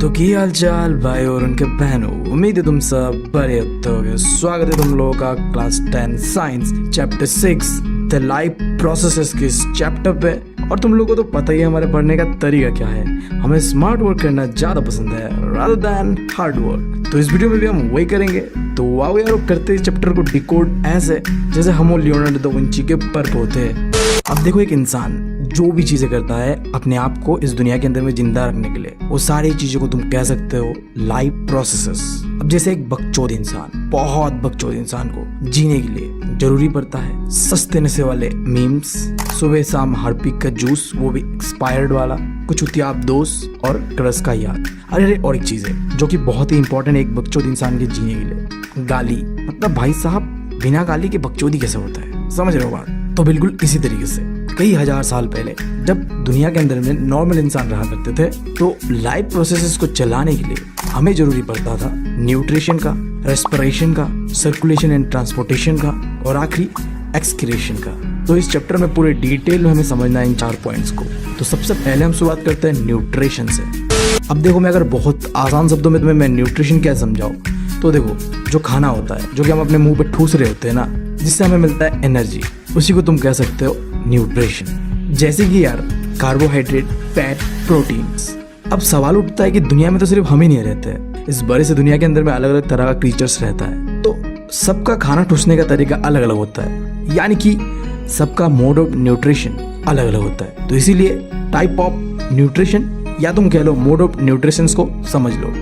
तो की हाल चाल भाई और उनके बहनों, उम्मीद है तुम सब बड़े होगे। स्वागत है तुम लोगों का class 10 science chapter 6 the life processes के इस चैप्टर पे। और तुम लोगों को तो पता ही है हमारे पढ़ने का तरीका क्या है, हमें स्मार्ट वर्क करना ज्यादा पसंद है rather than हार्ड वर्क। तो इस वीडियो में भी हम वही करेंगे। तो वाओ यार, करते इस चैप्टर को डिकोड ऐसे जैसे हम लियोनार्डो दा विंची के पर्प होते हैं। अब देखो, एक इंसान जो भी चीजें करता है अपने आप को इस दुनिया के अंदर में जिंदा रखने के लिए, वो सारी चीजों को तुम कह सकते हो लाइफ प्रोसेसेस। अब जैसे एक बकचोद इंसान, बहुत बकचोद इंसान को जीने के लिए जरूरी पड़ता है सस्ते नशे वाले मीम्स, सुबह शाम हार्पिक का जूस, वो भी एक्सपायर्ड वाला, कुछ उतियाब दोस्त और क्रश का याद। अरे और एक चीज है जो कि बहुत ही इंपॉर्टेंट है एक बकचोद इंसान के जीने के लिए, गाली। मतलब भाई साहब, बिना गाली के बकचोदी कैसे होता है, समझ रहे हो बात? तो बिल्कुल इसी तरीके से कई हजार साल पहले जब दुनिया के अंदर में नॉर्मल इंसान रहा करते थे, तो लाइफ प्रोसेसेस को चलाने के लिए हमें जरूरी पड़ता था न्यूट्रिशन का, रेस्पिरेशन का, सर्कुलेशन एंड ट्रांसपोर्टेशन का और आखिरी एक्सक्रीशन का। तो इस चैप्टर में पूरे डिटेल में हमें समझना है इन 4 पॉइंट्स को। तो सबसे पहले हम शुरुआत करते हैं न्यूट्रिशन से। अब देखो, मैं अगर बहुत आसान शब्दों में तुम्हें मैं न्यूट्रिशन क्या समझाऊं, तो देखो, जो खाना होता है जो कि हम अपने मुंह पे ठूस रहे होते हैं ना, जिससे हमें मिलता है एनर्जी, उसी को तुम कह सकते हो न्यूट्रिशन। जैसे कि यार कार्बोहाइड्रेट, फैट, प्रोटीन्स। अब सवाल उठता है कि दुनिया में तो सिर्फ हम ही नहीं रहते, इस बड़े से दुनिया के अंदर में अलग अलग तरह का क्रीचर्स रहता है, तो सबका खाना ठूसने का तरीका अलग अलग होता है, यानी कि सबका मोड ऑफ न्यूट्रिशन अलग अलग होता है। तो इसीलिए टाइप ऑफ न्यूट्रिशन या तुम कह लो मोड ऑफ न्यूट्रिशन को समझ लो।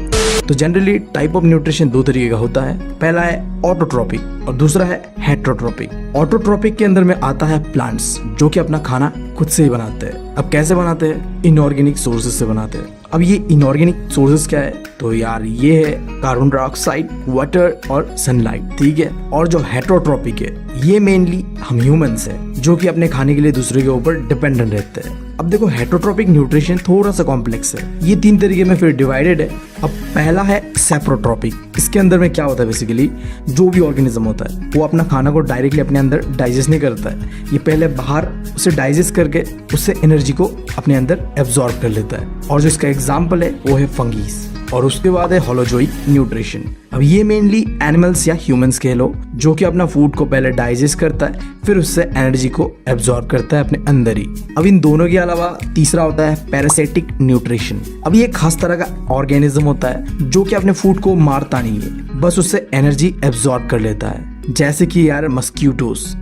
तो जनरली टाइप ऑफ न्यूट्रिशन 2 तरीके का होता है। पहला है ऑटोट्रोपिक और दूसरा है हेट्रोट्रोपिक। ऑटोट्रोपिक के अंदर में आता है प्लांट्स जो कि अपना खाना खुद से ही बनाते हैं। अब कैसे बनाते हैं? इनऑर्गेनिक सोर्सेज से बनाते हैं। अब ये इनऑर्गेनिक सोर्सेज क्या है? तो यार ये है कार्बन डाइऑक्साइड, वाटर और सनलाइट, ठीक है। और जो हेट्रोट्रोपिक है ये मेनली हम ह्यूमंस है जो कि अपने खाने के लिए दूसरे के ऊपर डिपेंडेंट रहते हैं। अब देखो, हेट्रोट्रोपिक न्यूट्रिशन थोड़ा सा कॉम्प्लेक्स है, ये 3 तरीके में फिर डिवाइडेड है। अब पहला है सेप्रोट्रोपिक। इसके अंदर में क्या होता है, बेसिकली जो भी ऑर्गेनिज्म होता है वो अपना खाना को डायरेक्टली अपने अंदर डाइजेस्ट नहीं करता है, ये पहले बाहर उसे डाइजेस्ट करके उससे एनर्जी को अपने अंदर एब्जॉर्ब कर लेता है। और जो इसका एग्जाम्पल है वो है फंगीज। और उसके बाद है होलोजोइक न्यूट्रिशन। अब ये मेनली एनिमल्स या ह्यूमंस कह लो जो कि अपना फूड को पहले डाइजेस्ट करता है, फिर उससे एनर्जी को एब्जॉर्ब करता है अपने अंदर ही। अब इन दोनों के अलावा तीसरा होता है पैरासिटिक न्यूट्रिशन। अब ये एक खास तरह का ऑर्गेनिज्म होता है जो कि अपने फूड को मारता नहीं है, बस उससे एनर्जी एब्जॉर्ब कर लेता है, जैसे कि यार मस्क्यूटोस।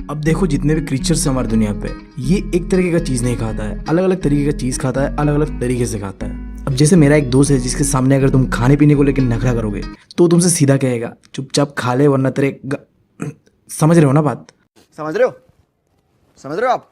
अब देखो, जितने भी क्रीचर्स हमारी दुनिया पे, ये एक तरीके का चीज नहीं खाता है, अलग अलग तरीके का चीज खाता है, अलग अलग तरीके से खाता है। अब जैसे मेरा एक दोस्त है जिसके सामने अगर तुम खाने पीने को लेकर नखरा करोगे तो तुमसे सीधा कहेगा चुपचाप खा ले वरना समझ रहे हो ना बात? समझ रहे हो आप?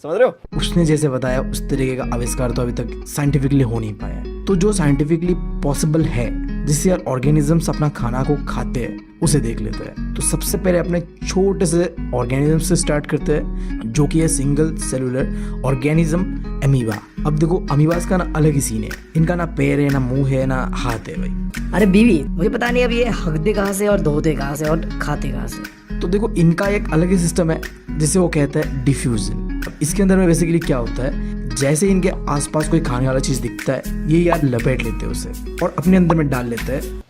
समझ रहे हो? उसने जैसे बताया उस तरीके का आविष्कार तो अभी तक साइंटिफिकली हो नहीं पाया है। तो जो साइंटिफिकली पॉसिबल है जिससे यार ऑर्गेनिजम्स अपना खाना को खाते हैं, उसे देख लेते हैं। तो सबसे पहले अपने छोटे से ऑर्गेनिज्म से स्टार्ट करते हैं जो कि है सिंगल सेलुलर ऑर्गेनिज्म, अमीबा। अब देखो, अमीबास का ना अलग ही सीन है, इनका ना पैर है, ना मुंह है, ना हाथ है भाई। अरे बीवी, मुझे पता नहीं अब ये हगते कहाँ से और धोते कहाँ से और खाते कहाँ से। तो देखो, इनका एक अलग ही सिस्टम है जिसे वो कहते हैं डिफ्यूजन। अब इसके अंदर में बेसिकली क्या होता है, जैसे इनके आसपास कोई खाने वाला चीज दिखता है, ये यार लपेट लेते हैं उसे और अपने अंदर में डाल लेते हैं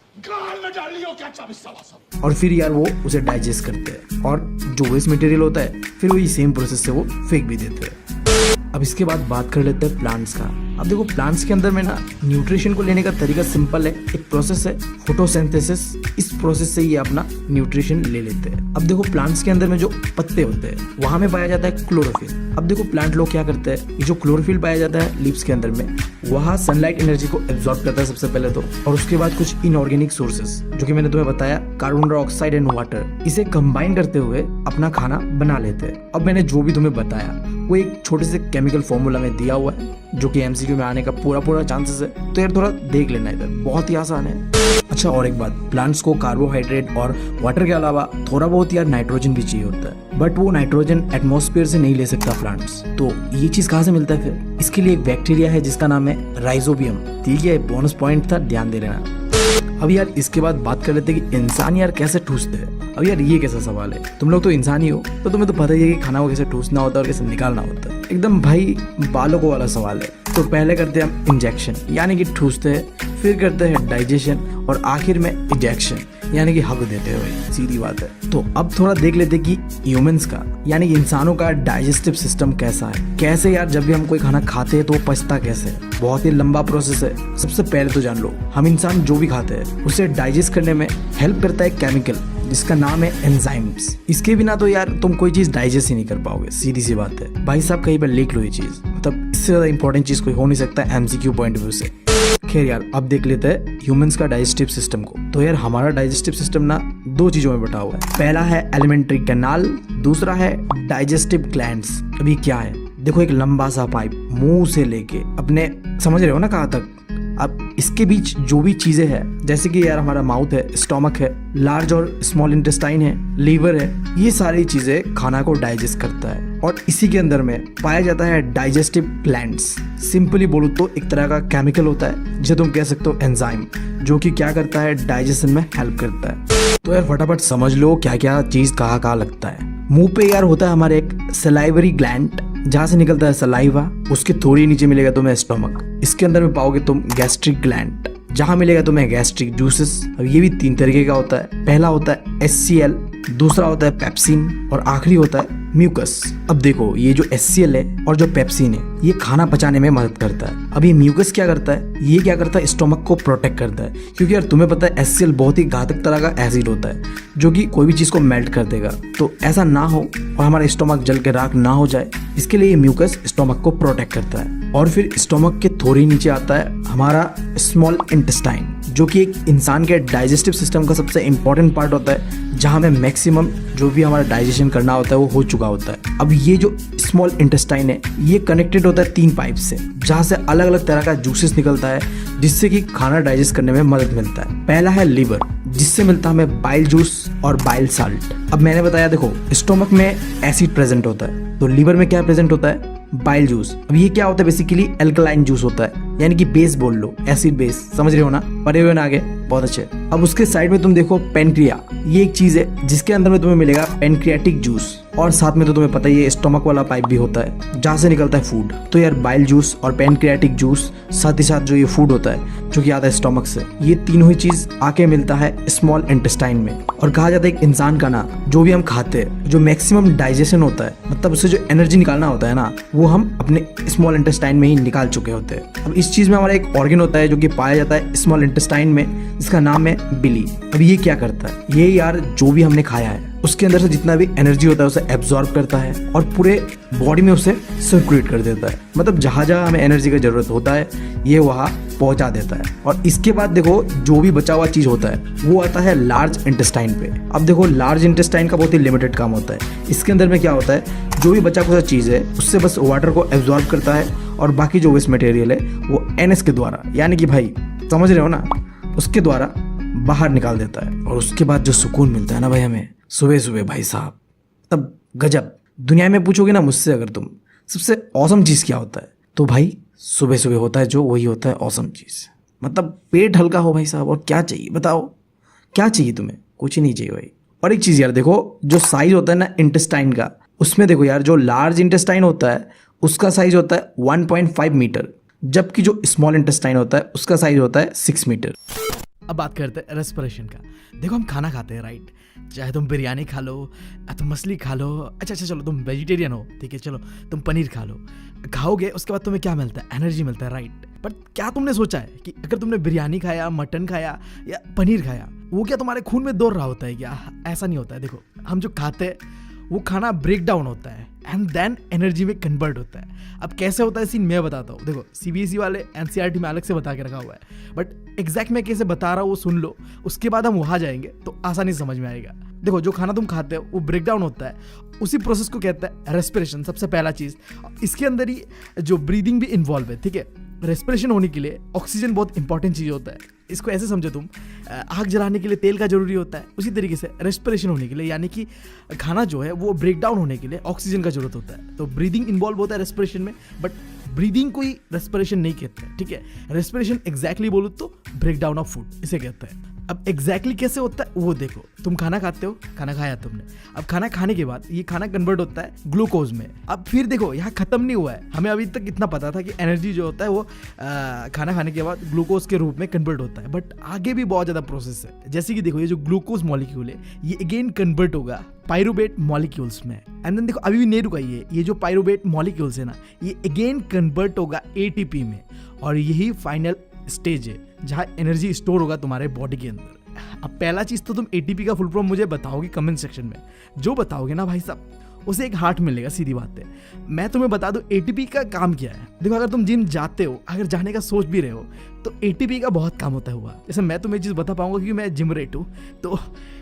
और फिर यार वो उसे डाइजेस्ट करते हैं और जो वेस्ट मटेरियल होता है फिर वही सेम प्रोसेस से वो फेंक भी देते हैं। अब इसके बाद बात कर लेते हैं प्लांट्स का। अब देखो, प्लांट्स के अंदर में ना न्यूट्रिशन को लेने का तरीका सिंपल है, एक प्रोसेस है फोटोसिंथेसिस। इस प्रोसेस से ये अपना न्यूट्रिशन ले लेते हैं। अब देखो, प्लांट्स के अंदर में जो पत्ते होते हैं वहां में पाया जाता है क्लोरोफिल। अब देखो, प्लांट लोग क्या करते हैं, ये जो क्लोरोफिल पाया जाता है लीव्स के अंदर में, वहाँ सनलाइट एनर्जी को एब्जॉर्ब करता है सबसे पहले तो, और उसके बाद कुछ इनऑर्गेनिक सोर्सेस जो कि मैंने तुम्हें बताया, कार्बन डाइऑक्साइड एंड वाटर, इसे कंबाइन करते हुए अपना खाना बना लेते हैं। अब मैंने जो भी तुम्हें बताया वो एक छोटे से केमिकल फॉर्मूला में दिया हुआ है जो कि एमसीक्यू में आने का पूरा चांसेस है, तो यार थोड़ा देख लेना, इधर बहुत ही आसान है। अच्छा, और एक बात, प्लांट्स को कार्बोहाइड्रेट और वाटर के अलावा थोड़ा बहुत यार नाइट्रोजन भी चाहिए होता है, बट वो नाइट्रोजन एटमॉस्फेयर से नहीं ले सकता प्लांट्स। तो ये चीज कहाँ से मिलता है फिर? इसके लिए एक बैक्टीरिया है जिसका नाम है राइजोबियम, ठीक है, बोनस पॉइंट था, ध्यान दे लेना। अब यार इसके बाद बात कर लेते हैं कि इंसान यार कैसे ठूसते हैं। अब यार ये कैसा सवाल है, तुम लोग तो इंसान ही हो तो तुम्हें तो पता ही है कि खाना को कैसे ठूसना होता है और कैसे निकालना होता है। एकदम भाई बालकों वाला सवाल है। तो पहले करते हैं हम इंजेक्शन यानी कि ठूसते हैं, फिर करते हैं डाइजेशन और आखिर में इजेक्शन यानी कि हक देते हैं। भाई सीधी बात है। तो अब थोड़ा देख लेते हैं कि ह्यूमंस का यानी कि इंसानों का डाइजेस्टिव सिस्टम कैसा है। कैसे यार, जब भी हम कोई खाना खाते हैं तो वो पचता कैसे है, बहुत ही लंबा प्रोसेस है। सबसे पहले तो जान लो, हम इंसान जो भी खाते हैं उसे डाइजेस्ट करने में हेल्प करता है केमिकल जिसका नाम है एंजाइम्स। इसके बिना तो यार तुम कोई चीज डाइजेस्ट ही नहीं कर पाओगे, सीधी सी बात है। भाई साहब कहीं पर लिख लो ये चीज, मतलब इससे ज्यादा इंपॉर्टेंट चीज कोई हो नहीं सकता एमसीक्यू पॉइंट ऑफ व्यू से। खैर यार, अब देख लेते हैं ह्यूमंस का डाइजेस्टिव सिस्टम को। तो यार हमारा डाइजेस्टिव सिस्टम ना दो चीजों में बटा हुआ है। पहला है एलिमेंट्री कैनाल, दूसरा है डाइजेस्टिव ग्लैंड्स। अभी क्या है, देखो एक लंबा सा पाइप मुंह से लेके अपने, समझ रहे हो ना कहाँ तक। अब इसके बीच जो भी चीजें हैं, जैसे कि यार हमारा माउथ है, स्टोमक है, लार्ज और स्मॉल इंटेस्टाइन है, लीवर है, ये सारी चीजें खाना को डाइजेस्ट करता है। और इसी के अंदर में पाया जाता है डाइजेस्टिव ग्लैंड्स। सिंपली बोलूं तो एक तरह का केमिकल होता है जिसे तुम कह सकते हो एंजाइम, जो कि क्या करता है, डाइजेशन में हेल्प करता है। तो यार फटाफट समझ लो क्या क्या चीज कहाँ लगता है। मुंह पे यार होता है हमारे एक सलाइवरी ग्लैंड जहाँ से निकलता है सलाइवा, उसके थोड़ी नीचे मिलेगा तुम्हें स्टोमक। इसके अंदर में पाओगे तुम गैस्ट्रिक ग्लैंड जहाँ मिलेगा तुम्हें गैस्ट्रिक जूसेस। अब ये भी 3 तरीके का होता है। पहला होता है HCl, दूसरा होता है पेप्सिन और आखिरी होता है म्यूकस। अब देखो ये जो HCl है और जो पेप्सिन है ये खाना पचाने में मदद करता है। अब ये म्यूकस क्या करता है, ये क्या करता है, स्टोमक को प्रोटेक्ट करता है। क्योंकि यार तुम्हें पता है HCl बहुत ही घातक तरह का एसिड होता है जो कि कोई भी चीज को मेल्ट कर देगा। तो ऐसा ना हो और हमारा स्टोमक जल के राख ना हो जाए, इसके लिए ये म्यूकस स्टोमक को प्रोटेक्ट करता है। और फिर स्टोमक के थोड़ी नीचे आता है हमारा स्मॉल इंटेस्टाइन, जो कि एक इंसान के डाइजेस्टिव सिस्टम का सबसे इंपॉर्टेंट पार्ट होता है, जहाँ में मैक्सिमम जो भी हमारा डाइजेशन करना होता है वो हो चुका होता है। अब ये जो स्मॉल इंटेस्टाइन है ये कनेक्टेड होता है 3 पाइप से, जहाँ से अलग अलग तरह का जूसेस निकलता है जिससे कि खाना डाइजेस्ट करने में मदद मिलता है। पहला है लीवर, जिससे मिलता है हमें बाइल जूस और बाइल साल्ट। अब मैंने बताया देखो स्टोमक में एसिड प्रेजेंट होता है, तो लीवर में क्या प्रेजेंट होता है, बाइल जूस। अब ये क्या होता है, बेसिकली एल्कलाइन जूस होता है, यानी कि बेस बोल लो, एसिड बेस, समझ रहे हो ना, पढ़े हुए ना आगे, बहुत अच्छे। अब उसके साइड में तुम देखो पेनक्रिया, ये एक चीज है जिसके अंदर में तुम्हें मिलेगा पेनक्रियाटिक जूस। और साथ में तो तुम्हें पता ही है स्टोमक वाला पाइप भी होता है जहाँ से निकलता है फूड। तो यार बाइल जूस और पेनक्रियाटिक जूस, साथ ही साथ जो ये फूड होता है जो कि आता है स्टोमक से, ये तीनों ही चीज आके मिलता है स्मॉल इंटेस्टाइन में। और कहा जाता है एक इंसान का ना जो भी हम खाते हैं, जो मैक्सिमम डाइजेशन होता है, मतलब उससे जो एनर्जी निकालना होता है ना, वो हम अपने स्मॉल इंटेस्टाइन में ही निकाल चुके होते हैं। अब इस चीज में हमारा एक ऑर्गन होता है जो कि पाया जाता है स्मॉल इंटेस्टाइन में, जिसका नाम है बिली। अब ये क्या करता है, ये यार जो भी हमने खाया है उसके अंदर से जितना भी एनर्जी होता है उसे एब्जॉर्ब करता है और पूरे बॉडी में उसे सर्कुलेट कर देता है। मतलब जहाँ जहाँ हमें एनर्जी की जरूरत होता है ये वहाँ पहुँचा देता है। और इसके बाद देखो जो भी बचा हुआ चीज होता है वो आता है लार्ज इंटेस्टाइन पे। अब देखो लार्ज इंटेस्टाइन का बहुत ही लिमिटेड काम होता है। इसके अंदर में क्या होता है, जो भी बचा कुचा चीज है उससे बस वाटर को एब्जॉर्ब करता है और बाकी जो वेस्ट मटेरियल है वो NS के द्वारा, यानी कि भाई समझ रहे हो ना, उसके द्वारा बाहर निकाल देता है। और उसके बाद जो सुकून मिलता है ना भाई हमें सुबह सुबह, भाई साहब तब गजब। दुनिया में पूछोगे ना मुझसे अगर तुम सबसे औसम चीज़ क्या होता है, तो भाई सुबह सुबह होता है जो, वही होता है औसम चीज़। मतलब पेट हल्का हो भाई साहब, और क्या चाहिए बताओ, क्या चाहिए तुम्हें, कुछ ही नहीं चाहिए भाई। और एक चीज़ यार देखो, जो साइज होता है ना इंटेस्टाइन का, उसमें देखो यार जो लार्ज इंटेस्टाइन होता है उसका साइज होता है 1.5 मीटर, जबकि जो स्मॉल इंटेस्टाइन होता है उसका साइज होता है 6 मीटर। अब बात करते हैं रेस्पिरेशन का। देखो हम खाना खाते हैं राइट, चाहे तुम बिरयानी खा लो, तुम मछली खा लो, अच्छा चलो तुम वेजिटेरियन हो, ठीक है, चलो तुम पनीर खा लो, खाओगे उसके बाद तुम्हें क्या मिलता है, एनर्जी मिलता है राइट। बट क्या तुमने सोचा है कि अगर तुमने बिरयानी खाया, मटन खाया या पनीर खाया, वो क्या तुम्हारे खून में दौड़ रहा होता है क्या? ऐसा नहीं होता है। देखो हम जो खाते हैं वो खाना ब्रेक डाउन होता है एंड देन एनर्जी में कन्वर्ट होता है। अब कैसे होता है सीन मैं बताता हूँ। देखो CBSE वाले NCERT में अलग से बता के रखा हुआ है, बट एग्जैक्ट मैं कैसे बता रहा हूँ वो सुन लो, उसके बाद हम वहाँ जाएंगे तो आसानी से समझ में आएगा। देखो जो खाना तुम खाते हो वो ब्रेक डाउन होता है, उसी प्रोसेस को कहता है रेस्पिरेशन, सबसे पहला चीज़। इसके अंदर ही जो ब्रीदिंग भी इन्वॉल्व है, ठीक है। रेस्पिरेशन होने के लिए ऑक्सीजन बहुत इंपॉर्टेंट चीज़ होता है। इसको ऐसे समझो तुम, आग जलाने के लिए तेल का जरूरी होता है, उसी तरीके से रेस्पिरेशन होने के लिए, यानी कि खाना जो है वो ब्रेक डाउन होने के लिए ऑक्सीजन का जरूरत होता है। तो ब्रीदिंग इन्वॉल्व होता है रेस्पिरेशन में, बट ब्रीदिंग को ही रेस्पिरेशन नहीं कहते हैं, ठीक है। रेस्पिरेशन एग्जैक्टली बोलो तो ब्रेक डाउन ऑफ फूड इसे कहते हैं। अब एग्जैक्टली कैसे होता है वो देखो। तुम खाना खाते हो, खाना खाया तुमने, अब खाना खाने के बाद ये खाना कन्वर्ट होता है ग्लूकोज में। अब फिर देखो यहाँ खत्म नहीं हुआ है, हमें अभी तक इतना पता था कि एनर्जी जो होता है वो खाना खाने के बाद ग्लूकोज के रूप में कन्वर्ट होता है, बट आगे भी बहुत ज़्यादा प्रोसेस है। जैसे कि देखो ये जो ग्लूकोज मॉलिक्यूल है ये अगेन कन्वर्ट होगा पायरुवेट मॉलिक्यूल्स में, एंड देन देखो अभी भी नहीं रुका, ये जो पायरुवेट मॉलिक्यूल्स है ना ये अगेन कन्वर्ट होगा एटीपी में, और यही फाइनल स्टेज है जहाँ एनर्जी स्टोर होगा तुम्हारे बॉडी के अंदर। अब पहला चीज तो तुम एटीपी का फुल फॉर्म मुझे बताओगे कमेंट सेक्शन में, जो बताओगे ना भाई साहब उसे एक हार्ट मिलेगा, सीधी बात है। मैं तुम्हें बता दूं एटीपी का काम क्या है। देखो अगर तुम जिम जाते हो, अगर जाने का सोच भी रहे हो, तो एटीपी का बहुत काम होता हुआ। जैसे मैं तुम्हें चीज़ बता पाऊंगा क्योंकि मैं जिम रेट हूँ, तो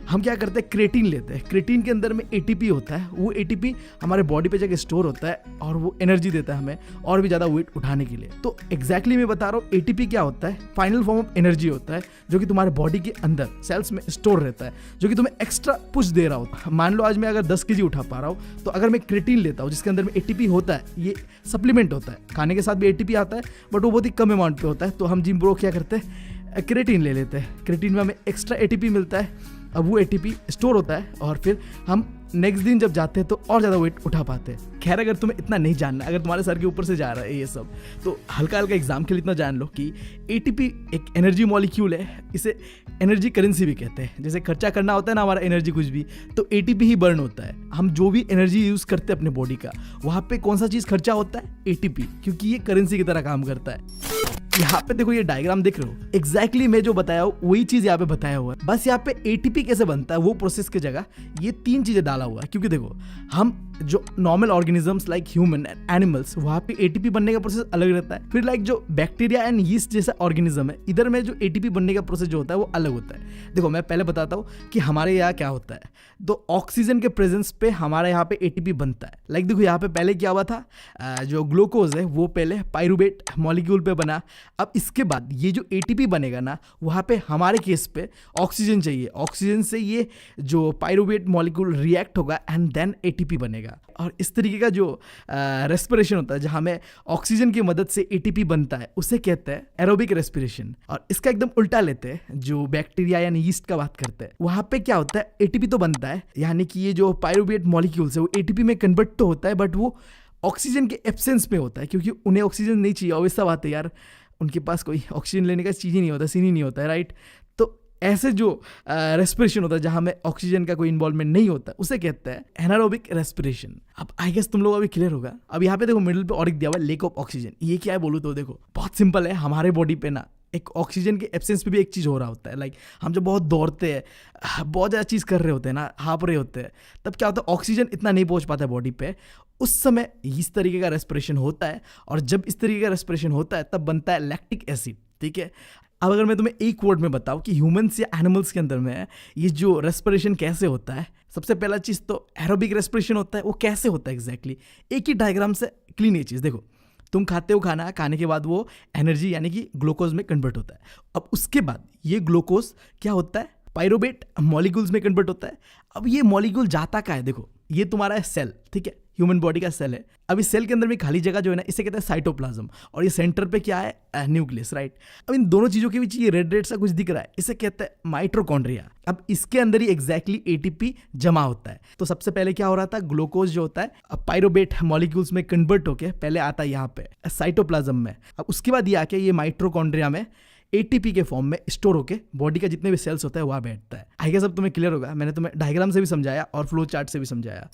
हम क्या करते हैं क्रेटीन लेते हैं। क्रेटीन के अंदर में एटीपी होता है, वो एटीपी हमारे बॉडी पे जाके स्टोर होता है और वो एनर्जी देता है हमें और भी ज़्यादा वेट उठाने के लिए। तो एग्जैक्टली मैं बता रहा हूँ एटीपी क्या होता है, फाइनल फॉर्म ऑफ एनर्जी होता है जो कि तुम्हारे बॉडी के अंदर सेल्स में स्टोर रहता है, जो कि तुम्हें एक्स्ट्रा पुश दे रहा होता है। मान लो आज मैं अगर 10 kg उठा पा रहा हूँ, तो अगर मैं क्रेटीन लेता हूँ जिसके अंदर में एटीपी होता है, ये सप्लीमेंट होता है, खाने के साथ भी एटीपी आता है बट वो बहुत ही कम अमाउंट पे होता है, तो हम जिम ब्रो क्या करते हैं क्रेटीन ले लेते हैं। क्रेटीन में हमें एक्स्ट्रा एटीपी मिलता है, अब वो एटीपी स्टोर होता है और फिर हम नेक्स्ट दिन जब जाते हैं तो और ज़्यादा वेट उठा पाते हैं। खैर अगर तुम्हें इतना नहीं जानना, अगर तुम्हारे सर के ऊपर से जा रहा है ये सब, तो हल्का हल्का एग्जाम के लिए इतना जान लो कि एटीपी एक एनर्जी मॉलिक्यूल है, इसे एनर्जी करेंसी भी कहते हैं। जैसे खर्चा करना होता है ना हमारा एनर्जी कुछ भी, तो एटीपी ही बर्न होता है। हम जो भी एनर्जी यूज़ करते हैं अपने बॉडी का, वहाँ पे कौन सा चीज़ खर्चा होता है, एटीपी, क्योंकि ये करेंसी की तरह काम करता है। यहाँ पे देखो ये डायग्राम देख रहे हो, एग्जैक्टली मैं जो बताया हूँ वही चीज यहाँ पे बताया हुआ है, बस यहाँ पे एटीपी कैसे बनता है वो प्रोसेस की जगह ये 3 चीजें डाला हुआ है। क्योंकि देखो हम जो normal organisms like human and animals, वहाँ पे एटीपी बनने का प्रोसेस अलग रहता है। फिर लाइक जो बैक्टीरिया एंड यीस्ट जैसा ऑर्गेनिज्म है, इधर में जो एटीपी बनने का प्रोसेस जो होता है वो अलग होता है। देखो मैं पहले बताता हूँ कि हमारे यहाँ क्या होता है। तो ऑक्सीजन के प्रेजेंस पे हमारे यहाँ पे एटीपी बनता है। लाइक देखो यहाँ पे पहले क्या हुआ था, जो ग्लूकोज है वो पहले पायरुवेट मॉलिक्यूल पे बना। अब इसके बाद ये जो एटीपी बनेगा ना, वहाँ पे हमारे केस पे ऑक्सीजन चाहिए, ऑक्सीजन से ये जो पायरुवेट मॉलिक्यूल रिएक्ट होगा एंड देन एटीपी बनेगा। और इस तरीके का जो रेस्पिरेशन होता है जहाँ में ऑक्सीजन की मदद से एटीपी बनता है, उसे कहते हैं एरोबिक रेस्पिरेशन। और इसका एकदम उल्टा लेते हैं, जो बैक्टीरिया यानी यीस्ट का बात करते हैं, वहाँ पे क्या होता है एटीपी तो बनता है, यानी कि ये जो पायरुवेट मॉलिक्यूल्स है वो एटीपी में कन्वर्ट तो होता है, बट वो ऑक्सीजन के एब्सेंस में होता है, क्योंकि उन्हें ऑक्सीजन नहीं चाहिए। ऑब्वियस सा बात है यार, उनके पास कोई ऑक्सीजन लेने का चीज़ ही नहीं होता, सीन ही नहीं होता है, राइट। तो ऐसे जो रेस्पिरेशन होता है जहाँ में ऑक्सीजन का कोई इन्वॉल्वमेंट नहीं होता, उसे कहते हैं एनारोबिक रेस्पिरेशन। अब आई गेस तुम लोग अभी क्लियर होगा। अब यहाँ पे देखो मिडिल पे और एक दिया हुआ है लेक ऑफ ऑक्सीजन। ये क्या है बोलूँ तो देखो बहुत सिंपल है, हमारे बॉडी पे ना एक ऑक्सीजन के एब्सेंस पे भी एक चीज़ हो रहा होता है। लाइक हम जब बहुत दौड़ते हैं, बहुत ज़्यादा चीज़ कर रहे होते हैं ना, हाँप रहे होते हैं, तब क्या होता है ऑक्सीजन इतना नहीं पहुँच पाता है बॉडी पे, उस समय इस तरीके का रेस्पिरेशन होता है। और जब इस तरीके का रेस्पिरेशन होता है तब बनता है लैक्टिक एसिड, ठीक है। अब अगर मैं तुम्हें एक वर्ड में बताऊं कि ह्यूमंस या एनिमल्स के अंदर में ये जो रेस्पिरेशन कैसे होता है, सबसे पहला चीज़ तो एरोबिक रेस्पिरेशन होता है। वो कैसे होता है एग्जैक्टली, एक ही डायग्राम से क्लीन ये चीज़ देखो। तुम खाते हो खाना, खाने के बाद वो एनर्जी यानी कि ग्लूकोज में कन्वर्ट होता है। अब उसके बाद ये ग्लूकोज क्या होता है, पायरुवेट मॉलिक्यूल्स में कन्वर्ट होता है। अब ये मॉलिक्यूल जाता का है, देखो ये तुम्हारा है सेल, ठीक है, ह्यूमन बॉडी का सेल है। अब इस सेल के अंदर में खाली जगह जो है ना, इसे कहते हैं साइटोप्लाज्म, और ये सेंटर पे क्या है, न्यूक्लियस, राइट। अब इन दोनों चीज़ों के बीच ये रेड रेड सा कुछ दिख रहा है, इसे कहते हैं माइटोकॉन्ड्रिया। अब इसके अंदर ही एग्जैक्टली एटीपी जमा होता है। तो सबसे पहले क्या हो रहा था, ग्लूकोज जो होता है पायरुवेट मॉलिक्यूल्स में कन्वर्ट होके पहले आता है यहाँ पे साइटोप्लाज्म में। अब उसके बाद ये आके ये माइटोकॉन्ड्रिया में एटीपी के फॉर्म में स्टोर होके बॉडी का जितने भी सेल्स होता है वहाँ बैठता है। आई गेस अब तुम्हें क्लियर होगा, मैंने तुम्हें डायग्राम से भी समझाया और फ्लो चार्ट से भी समझाया।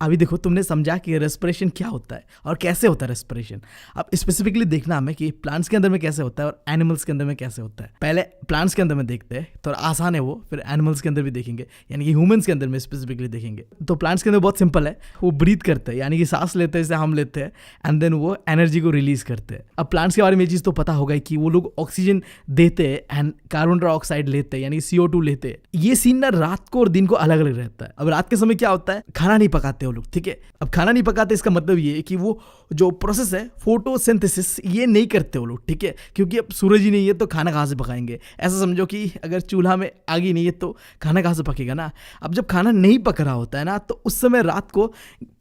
अभी देखो तुमने समझा कि रेस्पिरेशन क्या होता है और कैसे होता है रेस्पिरेशन। अब स्पेसिफिकली देखना हमें कि प्लांट्स के अंदर में कैसे होता है और एनिमल्स के अंदर में कैसे होता है। पहले प्लांट्स के अंदर में देखते हैं, थोड़ा आसान है वो, फिर एनिमल्स के अंदर भी देखेंगे, यानी कि ह्यूमंस के अंदर में स्पेसिफिकली देखेंगे। तो प्लांट्स के अंदर बहुत सिंपल है, वो ब्रीथ करते हैं, यानी कि सांस लेते हैं जैसे हम लेते हैं, एंड देन वो एनर्जी को रिलीज करते हैं। अब प्लांट्स के बारे में ये चीज़ तो पता होगा कि वो लोग ऑक्सीजन देते हैं एंड कार्बन डाइऑक्साइड लेते हैं, यानी CO2 लेते हैं। ये सीन ना रात को और दिन को अलग अलग रहता है। अब रात के समय क्या होता है, खाना नहीं पकाते वो लोग, ठीक है। अब खाना नहीं पकाते इसका मतलब ये है कि वो जो प्रोसेस है फोटोसिंथेसिस ये नहीं करते वो लोग, ठीक है, क्योंकि अब सूरज ही नहीं है तो खाना कहाँ से पकाएंगे। ऐसा समझो कि अगर चूल्हा में आग ही नहीं है तो खाना कहाँ से पकेगा ना। अब जब खाना नहीं पक रहा होता है ना, तो उस समय रात को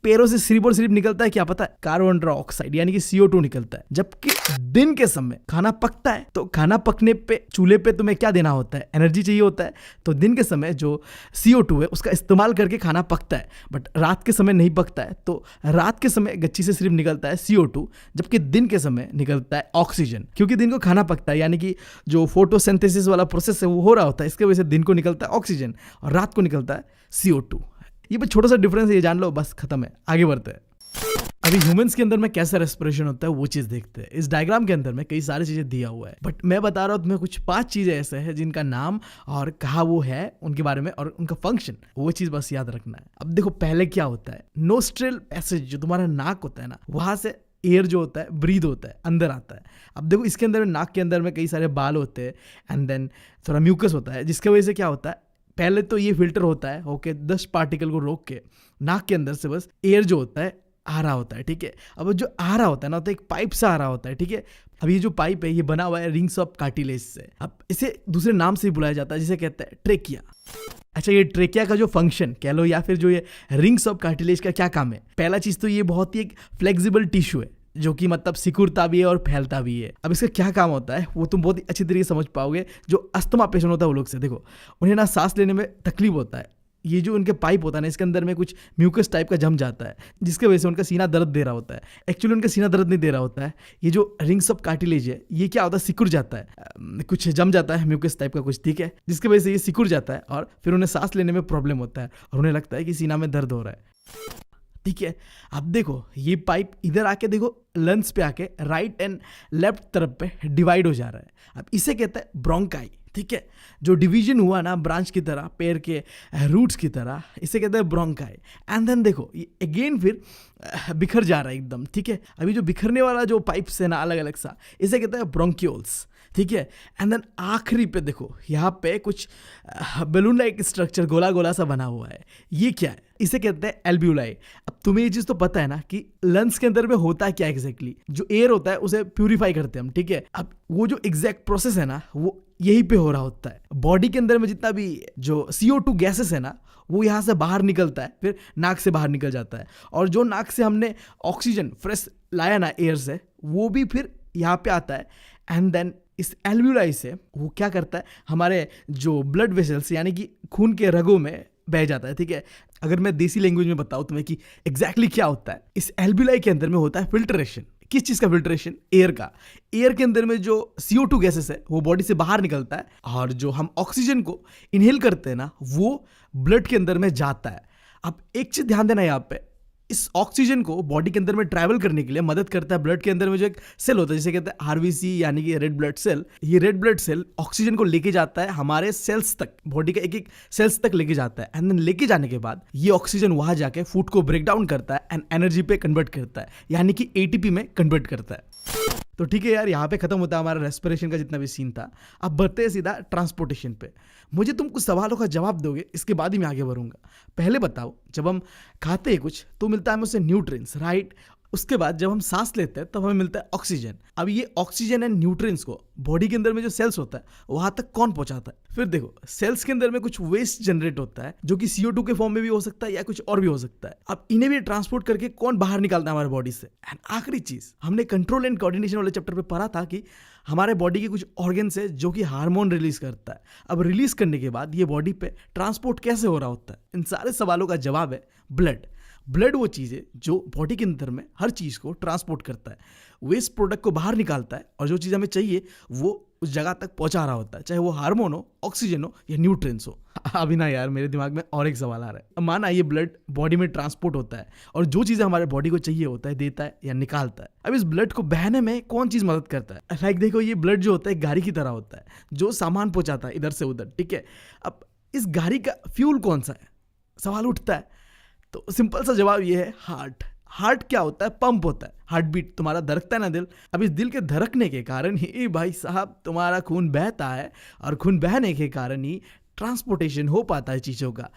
पैरों से सिर्फ और सिर्फ निकलता है क्या पता है? कार्बन डाइऑक्साइड यानी कि CO2 निकलता है। जबकि दिन के समय खाना पकता है, तो खाना पकने पे चूल्हे पे तुम्हें क्या देना होता है? एनर्जी चाहिए होता है। तो दिन के समय जो CO2 है उसका इस्तेमाल करके खाना पकता है, बट रात के समय नहीं पकता है। तो रात के समय गच्ची से सिर्फ निकलता है CO2, जबकि दिन के समय निकलता है ऑक्सीजन। क्योंकि दिन को खाना पकता है, यानी कि जो फोटोसिंथेसिस वाला प्रोसेस है वो हो रहा होता है, इसके वजह से दिन को निकलता है ऑक्सीजन और रात को निकलता है CO2। ये बस छोटा सा डिफरेंस है, ये जान लो, बस खत्म है। आगे बढ़ते हैं। अभी ह्यूमंस के अंदर में कैसा रेस्पिरेशन होता है वो चीज देखते हैं। इस डायग्राम के अंदर में कई सारी चीजें दिया हुआ है, बट मैं बता रहा हूँ तुम्हें कुछ 5 चीजें ऐसे हैं जिनका नाम और कहाँ वो है उनके बारे में और उनका फंक्शन, वो चीज बस याद रखना है। अब देखो पहले क्या होता है, नोस्ट्रल पैसेज जो तुम्हारा नाक होता है ना, वहां से एयर जो होता है ब्रीद होता है, अंदर आता है। अब देखो इसके अंदर में, नाक के अंदर में कई सारे बाल होते हैं एंड देन थोड़ा म्यूकस होता है, जिसकी वजह से क्या होता है, पहले तो ये फिल्टर होता है, ओके, 10 पार्टिकल को रोक के नाक के अंदर से बस एयर जो होता है आ रहा होता है, ठीक है। अब जो आ रहा होता है ना, तो एक पाइप से आ रहा होता है, ठीक है। अब ये जो पाइप है ये बना हुआ है रिंग्स ऑफ कार्टिलेज से। अब इसे दूसरे नाम से भी बुलाया जाता है जिसे कहते हैं ट्रेकिया। अच्छा, ये ट्रेकिया का जो फंक्शन कह लो या फिर जो ये रिंग्स ऑफ कार्टिलेज का क्या काम है? पहला चीज तो ये बहुत ही एक फ्लेक्सिबल टिश्यू है जो कि मतलब सिकुड़ता भी है और फैलता भी है। अब इसका क्या काम होता है वो तुम बहुत ही अच्छी तरीके से समझ पाओगे। जो अस्थमा पेशेंट होता है वो लोग से देखो, उन्हें ना सांस लेने में तकलीफ होता है। ये जो उनके पाइप होता है ना, इसके अंदर में कुछ म्यूकस टाइप का जम जाता है, जिसके वजह से उनका सीना दर्द दे रहा होता है। एक्चुअली उनका सीना दर्द नहीं दे रहा होता है, ये जो रिंग्स ऑफ कार्टिलेज है ये क्या होता है, सिकुड़ जाता है, कुछ जम जाता है म्यूकस टाइप का कुछ, ठीक है, जिसकी वजह से ये सिकुड़ जाता है और फिर उन्हें सांस लेने में प्रॉब्लम होता है और उन्हें लगता है कि सीना में दर्द हो रहा है, ठीक है। अब देखो ये पाइप इधर आके देखो लंग्स पे आके राइट एंड लेफ्ट तरफ पे डिवाइड हो जा रहा है। अब इसे कहते हैं ब्रोंकाई, ठीक है। जो डिवीजन हुआ ना ब्रांच की तरह, पेड़ के रूट्स की तरह, इसे कहते हैं ब्रोंकाई। एंड देन देखो ये अगेन फिर बिखर जा रहा है एकदम, ठीक है। अभी जो बिखरने वाला जो पाइप्स है ना अलग अलग सा, इसे कहते हैं ब्रोंक्यूल्स, ठीक है। एंड देन आखिरी पे देखो यहाँ पे कुछ बैलून लाइक स्ट्रक्चर गोला गोला सा बना हुआ है, ये क्या है? इसे कहते हैं एल्ब्यूलाई। अब तुम्हें ये चीज तो पता है ना कि लंग्स के अंदर में होता है क्या एग्जैक्टली, जो एयर होता है उसे प्यूरिफाई करते हैं हम, ठीक है। अब वो जो एग्जैक्ट प्रोसेस है ना वो यहीं पे हो रहा होता है। बॉडी के अंदर में जितना भी जो CO2 गैसेस है ना वो यहाँ से बाहर निकलता है, फिर नाक से बाहर निकल जाता है, और जो नाक से हमने ऑक्सीजन फ्रेश लाया ना एयर से, वो भी फिर यहाँ पे आता है। एंड देन इस एल्ब्यूलाई से वो क्या करता है, हमारे जो ब्लड वेसल्स यानी कि खून के रगों में बह जाता है, ठीक है। अगर मैं देसी लैंग्वेज में बताऊं तुम्हें कि एग्जैक्टली क्या होता है, इस एल्ब्यूलाई के अंदर में होता है फिल्ट्रेशन। किस चीज का फिल्ट्रेशन? एयर का। एयर के अंदर में जो CO2 गैसेस है वो बॉडी से बाहर निकलता है, और जो हम ऑक्सीजन को इनहेल करते हैं ना वो ब्लड के अंदर में जाता है। अब एक चीज ध्यान देना यहाँ पे, इस ऑक्सीजन को बॉडी के अंदर में ट्रैवल करने के लिए मदद करता है ब्लड के अंदर में जो एक सेल होता है जिसे कहते हैं RBC यानी कि रेड ब्लड सेल। ये रेड ब्लड सेल ऑक्सीजन को लेके जाता है हमारे सेल्स तक, बॉडी के एक एक सेल्स तक लेके जाता है। एंड देन लेके जाने के बाद ये ऑक्सीजन वहां जाके फूड को ब्रेक डाउन करता है एंड एनर्जी पे कन्वर्ट करता है, यानी कि ATP में कन्वर्ट करता है। तो ठीक है यार, यहाँ पे खत्म होता है हमारा रेस्पिरेशन का जितना भी सीन था। अब बढ़ते हैं सीधा ट्रांसपोर्टेशन पे। मुझे तुम कुछ सवालों का जवाब दोगे, इसके बाद ही मैं आगे बढ़ूंगा। पहले बताओ, जब हम खाते हैं कुछ तो मिलता है हमें उससे न्यूट्रिएंट्स, राइट। उसके बाद जब हम सांस लेते हैं तब हमें मिलता है ऑक्सीजन। अब ये ऑक्सीजन एंड न्यूट्रिएंट्स को बॉडी के अंदर में जो सेल्स होता है वहां तक कौन पहुंचाता है? फिर देखो सेल्स के अंदर में कुछ वेस्ट जनरेट होता है जो कि CO2 के फॉर्म में भी हो सकता है या कुछ और भी हो सकता है। अब इन्हें भी ट्रांसपोर्ट करके कौन बाहर निकालता है हमारे बॉडी से? एंड आखिरी चीज, हमने कंट्रोल एंड कोऑर्डिनेशन वाले चैप्टर पे पढ़ा था कि हमारे बॉडी के कुछ ऑर्गन्स है जो कि हार्मोन रिलीज करता है। अब रिलीज करने के बाद ये बॉडी पे ट्रांसपोर्ट कैसे हो रहा होता है? इन सारे सवालों का जवाब है ब्लड। ब्लड वो चीज़ है जो बॉडी के अंदर में हर चीज़ को ट्रांसपोर्ट करता है, वेस्ट प्रोडक्ट को बाहर निकालता है, और जो चीज़ हमें चाहिए वो उस जगह तक पहुंचा रहा होता है, चाहे वो हार्मोन हो, ऑक्सीजन हो या न्यूट्रिएंट्स हो। अभी ना यार मेरे दिमाग में और एक सवाल आ रहा है। माना ये ब्लड बॉडी में ट्रांसपोर्ट होता है और जो चीज़ें हमारे बॉडी को चाहिए होता है देता है या निकालता है। अब इस ब्लड को बहने में कौन चीज़ मदद करता है? लाइक देखो ये ब्लड जो होता है गाड़ी की तरह होता है जो सामान पहुंचाता है इधर से उधर, ठीक है। अब इस गाड़ी का फ्यूल कौन सा है? सवाल उठता है। तो सिंपल सा जवाब ये है हार्ट। हार्ट क्या होता है? पंप होता है, हार्ट बीट, तुम्हारा धड़कता है ना दिल। अब इस दिल के धड़कने के कारण ही भाई साहब तुम्हारा खून बहता है, और खून बहने के कारण ही ट्रांसपोर्टेशन हो पाता है चीज़ों का।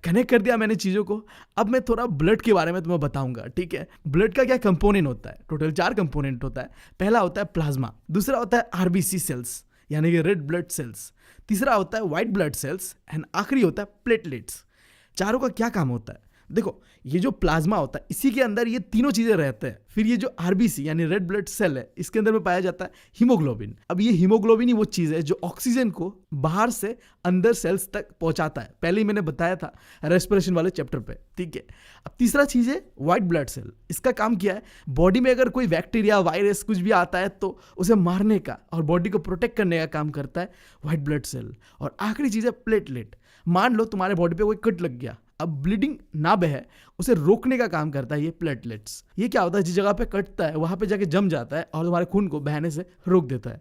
कनेक्ट कर दिया मैंने चीज़ों को। अब मैं थोड़ा ब्लड के बारे में तुम्हें बताऊंगा, ठीक है। ब्लड का क्या कंपोनेंट होता है? टोटल 4 कंपोनेंट होता है। पहला होता है प्लाज्मा, दूसरा होता है RBC सेल्स यानी कि रेड ब्लड सेल्स, तीसरा होता है व्हाइट ब्लड सेल्स, एंड आखिरी होता है प्लेटलेट्स। चारों का क्या काम होता है? देखो ये जो प्लाज्मा होता है इसी के अंदर ये तीनों चीजें रहते हैं। फिर ये जो आरबीसी यानी रेड ब्लड सेल है इसके अंदर में पाया जाता है हीमोग्लोबिन। अब ये हीमोग्लोबिन ही वो चीज है जो ऑक्सीजन को बाहर से अंदर सेल्स तक पहुंचाता है। पहले ही मैंने बताया था रेस्पिरेशन वाले चैप्टर पे, ठीक है। अब तीसरा चीज है व्हाइट ब्लड सेल। इसका काम क्या है, बॉडी में अगर कोई बैक्टीरिया वायरस कुछ भी आता है तो उसे मारने का और बॉडी को प्रोटेक्ट करने का काम करता है व्हाइट ब्लड सेल। और आखिरी चीज है प्लेटलेट। मान लो तुम्हारे बॉडी पे कोई कट लग गया, अब ब्लीडिंग ना बहे उसे रोकने का काम करता है ये प्लेटलेट्स। ये क्या होता है, जिस जगह पे कटता है वहां पे जाके जम जाता है और तुम्हारे खून को बहने से रोक देता है।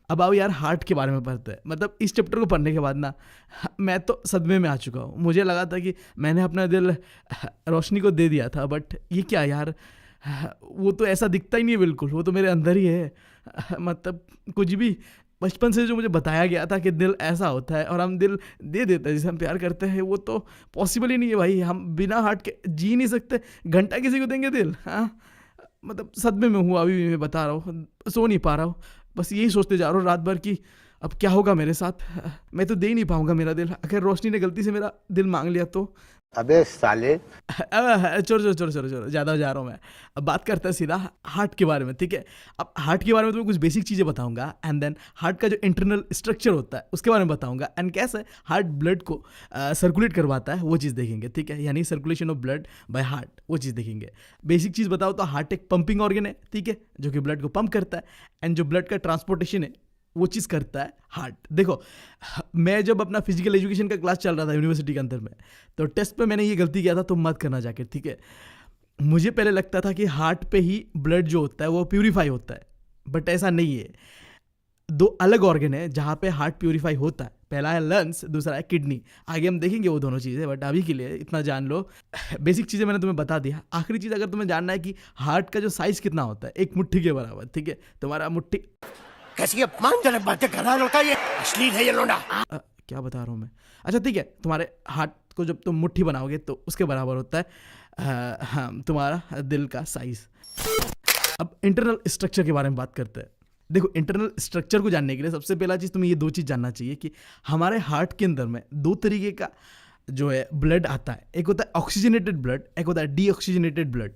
अब आओ यार हार्ट के बारे में पढ़ते हैं। मतलब इस चैप्टर को पढ़ने के बाद ना मैं तो सदमे में आ चुका हूँ। मुझे लगा था कि मैंने अपना दिल रोशनी को दे दिया था, बट ये क्या यार, वो तो ऐसा दिखता ही नहीं है बिल्कुल, वो तो मेरे अंदर ही है। मतलब कुछ भी बचपन से जो मुझे बताया गया था कि दिल ऐसा होता है और हम दिल दे देते हैं जिसे हम प्यार करते हैं, वो तो पॉसिबल ही नहीं है भाई। हम बिना हार्ट के जी नहीं सकते, घंटा किसी को देंगे दिल? हाँ, मतलब सदमे में हूँ अभी भी, मैं बता रहा हूँ, सो नहीं पा रहा हूँ। बस यही सोचते जा रहा हूँ रात भर कि अब क्या होगा मेरे साथ। मैं तो दे ही नहीं पाऊंगा मेरा दिल। अगर रोशनी ने गलती से मेरा दिल मांग लिया तो अबे साले। छोड़ो ज़्यादा जा रहा हूँ मैं। अब बात करते हैं सीधा हार्ट के बारे में, ठीक है। अब हार्ट के बारे में तुम्हें कुछ बेसिक चीज़ें बताऊंगा एंड देन हार्ट का जो इंटरनल स्ट्रक्चर होता है उसके बारे में बताऊंगा एंड कैसे हार्ट ब्लड को सर्कुलेट करवाता है वो चीज़ देखेंगे, ठीक है। यानी circulation of blood by heart, वो चीज़ देखेंगे। बेसिक चीज़ बताओ तो हार्ट एक पंपिंग ऑर्गन है, ठीक है, जो कि ब्लड को पंप करता है एंड जो ब्लड का ट्रांसपोर्टेशन है वो चीज़ करता है हार्ट। देखो मैं जब अपना फिजिकल एजुकेशन का क्लास चल रहा था यूनिवर्सिटी के अंदर में, तो टेस्ट पे मैंने ये गलती किया था, तो मत करना जाके, ठीक है। मुझे पहले लगता था कि हार्ट पे ही ब्लड जो होता है वो प्यूरीफाई होता है, बट ऐसा नहीं है। दो अलग ऑर्गन है जहाँ पे हार्ट प्यूरीफाई होता है। पहला है लंग्स, दूसरा है किडनी। आगे हम देखेंगे वो दोनों चीज़ें, बट अभी के लिए इतना जान लो। बेसिक चीज़ें मैंने तुम्हें बता दिया। आखिरी चीज़ अगर तुम्हें जानना है कि हार्ट का जो साइज़ कितना होता है, एक मुट्ठी के बराबर, ठीक है। तुम्हारा मुट्ठी कैसी अपमानजनक बातें कर रहा है लड़का, ये अश्लील है ये लोंडा। क्या बता रहा हूँ मैं? अच्छा ठीक है, तुम्हारे हार्ट को जब तुम मुट्ठी बनाओगे तो उसके बराबर होता है हाँ तुम्हारा दिल का साइज। अब इंटरनल स्ट्रक्चर के बारे में बात करते हैं। देखो इंटरनल स्ट्रक्चर को जानने के लिए सबसे पहला चीज़ तुम्हें ये दो चीज़ जानना चाहिए कि हमारे हार्ट के अंदर में दो तरीके का जो है ब्लड आता है। एक होता है ऑक्सीजनेटेड ब्लड, एक होता है डीऑक्सीजनेटेड ब्लड।